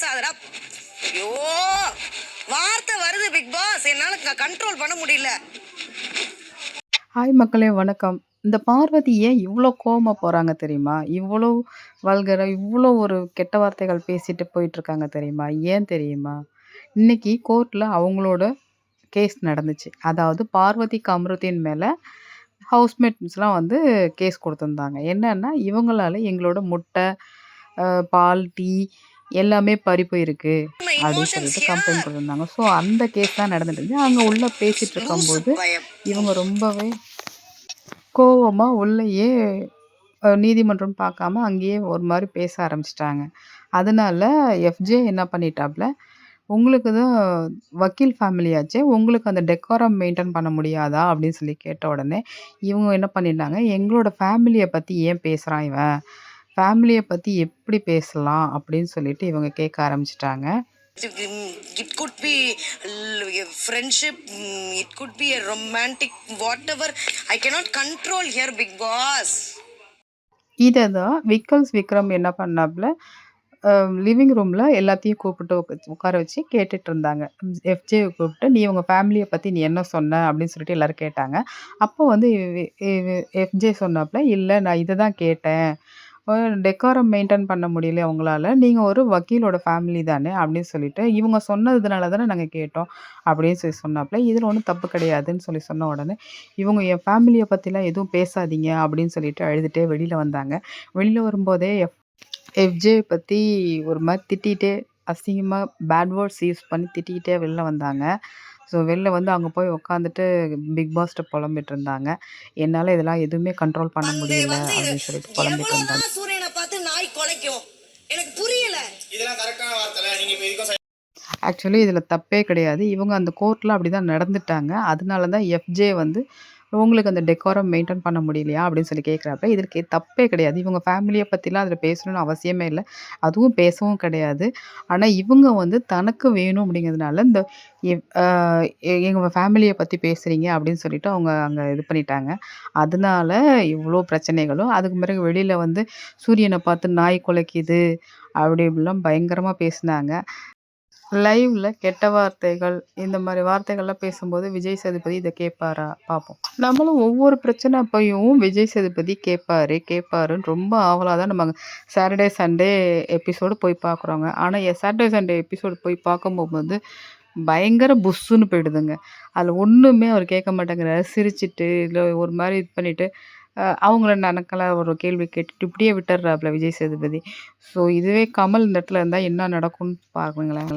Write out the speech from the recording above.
பேசாதடா. ஐயோ வார்த்தை வருது பிக் பாஸ், என்னால கண்ட்ரோல் பண்ண முடியல. ஹாய் மக்களே, வணக்கம். இந்த பார்வதி ஏன் இவ்வளோ கோவமா போறாங்க தெரியுமா? இவ்வளோ வல்கரா, இவ்வளோ ஒரு கெட்ட வார்த்தைகள் பேசிட்டு போயிட்டுருக்காங்க தெரியுமா? ஏன் தெரியுமா? இன்னைக்கு கோர்ட்ல அவங்களோட கேஸ் நடந்துச்சு. அதாவது பார்வதி கம்ருதீன் மேல ஹவுஸ்மேட்ஸ்லாம் வந்து கேஸ் குடுத்துருந்தாங்க. என்னன்னா, இவங்களால எங்களோட முட்டை, பால், டீ எல்லாமே பறி போயிருக்கு அப்படின்னு சொல்லிட்டு கம்ப்ளைண்ட் குடுத்துருந்தாங்க. ஸோ அந்த கேஸ் தான் நடந்துட்டு இருந்துச்சு. அங்க உள்ள பேசிட்டு லூசு இருக்கும்போது, பயம். இவங்க ரொம்பவே கோவமா உள்ளயே நீதிமன்றம் பார்க்காம அங்கேயே ஒரு மாரி பேச ஆரம்பிச்சுட்டாங்க. அதனால எஃப்ஜே என்ன பண்ணிட்டாப்ல, "உங்களுக்கு தான் வக்கீல் ஃபேமிலியாச்சே, உங்களுக்கு அந்த டெக்காரம் மெயின்டெயின் பண்ண முடியாதா?" அப்படின்னு சொல்லி கேட்ட உடனே, இவங்க என்ன பண்ணிட்டாங்க, "எங்களோட ஃபேமிலிய பத்தி ஏன் பேசுறான் இவன்? ஃபேமிலிய பத்தி எப்படி பேசலாம்?" அப்படின்னு சொல்லிட்டு இவங்க கேட்க ஆரம்பிச்சுட்டாங்க. It could be a friendship, it could be a romantic, whatever. I cannot control here, big boss. இத தான் விக்ரம் என்ன பண்ணாப்ல, லிவிங் ரூம்ல எல்லாத்தையும் கூப்பிட்டு உட்கார வச்சு கேட்டுட்டு இருந்தாங்க. எஃப்ஜேவ கூப்பிட்டு, "நீ உங்க ஃபேமிலிய பத்தி நீ என்ன சொன்ன?" அப்படின்னு சொல்லிட்டு எல்லாரும் கேட்டாங்க. அப்போ வந்து எஃப்ஜே சொன்னாப்ல, "இல்ல நான் இத தான் கேட்டேன். டெக்காரம் மெயின்டெயின் பண்ண முடியலையா உங்களால? நீங்க ஒரு வக்கீலோட ஃபேமிலி தானே?" அப்படின்னு சொல்லிட்டு, "இவங்க சொன்னதுனால தானே நாங்க கேட்டோம்." அப்படின்னு சொல்லி சொன்னாப்ல. "இதுல ஒண்ணும் தப்பு கிடையாதுன்னு" சொல்லி சொன்ன உடனே, இவங்க "என் ஃபேமிலிய பத்திலாம் எதுவும் பேசாதீங்க" அப்படின்னு சொல்லிட்டு அழுதுட்டே வெளில வந்தாங்க. வெளில வரும்போதே எஃப்ஜே பத்தி ஒரு மாரி திட்டிட்டே, அசிங்கமா பேட் வேர்ட்ஸ் யூஸ் பண்ணி திட்டிக்கிட்டே வெளில வந்தாங்க. ஸோ வெளில வந்து அங்க போய் உட்காந்துட்டு பிக் பாஸ்ட்ட புலம்பிட்டு இருந்தாங்க. "என்னால இதெல்லாம் எதுவுமே கண்ட்ரோல் பண்ண வந்து முடியல" வந்து அப்படின்னு சொல்லிட்டு புலம்பிட்டு இருந்தாங்க. எவ்வளவுதான் சூரியனை பார்த்து நாய் குலைக்கும், எனக்கு புரியல. இதெல்லாம் கரெக்டான வார்த்தை. நீங்க இப்ப இதுக்கும் ஆக்சுவலி இதில தப்பே கிடையாது. இவங்க அந்த கோர்ட்ல அப்படிதான் நடந்துட்டாங்க. அதனால தான் எஃப்ஜே வந்து, "உங்களுக்கு அந்த டெக்காரம் மெயின்டெயின் பண்ண முடியலையா?" அப்படின்னு சொல்லி கேட்குறாப்ப, இதற்கு தப்பே கிடையாது. இவங்க ஃபேமிலிய பத்திலாம் அதில பேசணும்னு அவசியமே இல்ல. அதுவும் பேசவும் கிடையாது. ஆனா இவங்க வந்து தனக்கு வேணும் அப்படிங்கிறதுனால, இந்த எவ் அ "எங்க ஃபேமிலிய பத்தி பேசுறீங்க" அப்படின்னு சொல்லிட்டு அவங்க அங்க இது பண்ணிட்டாங்க. அதனால இவ்ளோ பிரச்சனைகளும், அதுக்கு பிறகு வெளியில வந்து "சூரியன பார்த்து நாய் குலைக்குது" அப்படி இப்படிலாம் பயங்கரமா பேசினாங்க. லைவ்ல கெட்ட வார்த்தைகள், இந்த மாரி வார்த்தைகள்லாம் பேசும்போது விஜய் சேதுபதி இத கேட்பாரா? பார்ப்போம். நம்மளும் ஒவ்வொரு பிரச்சனை அப்பயும் விஜய் சேதுபதி கேட்பாருன்னு ரொம்ப ஆவலா தான் நம்ம சாட்டர்டே, சண்டே எபிசோடு போய் பார்க்குறோங்க. ஆனா சாட்டர்டே, சண்டே எபிசோடு போய் பார்க்கும்போது பயங்கர புஸ்ஸுன்னு போயிடுதுங்க. அதில ஒண்ணுமே அவர் கேட்க மாட்டேங்கிறாரு. சிரிச்சுட்டு, இல்ல ஒரு மாரி இது பண்ணிட்டு, அவங்கள நக்கலா ஒரு கேள்வி கேட்டுட்டு இப்படியே விட்டுர்றாப்புல விஜய் சேதுபதி. ஸோ இதுவே கமல் இந்த இடத்துல இருந்தா என்ன நடக்கும்னு பாருங்களேன்.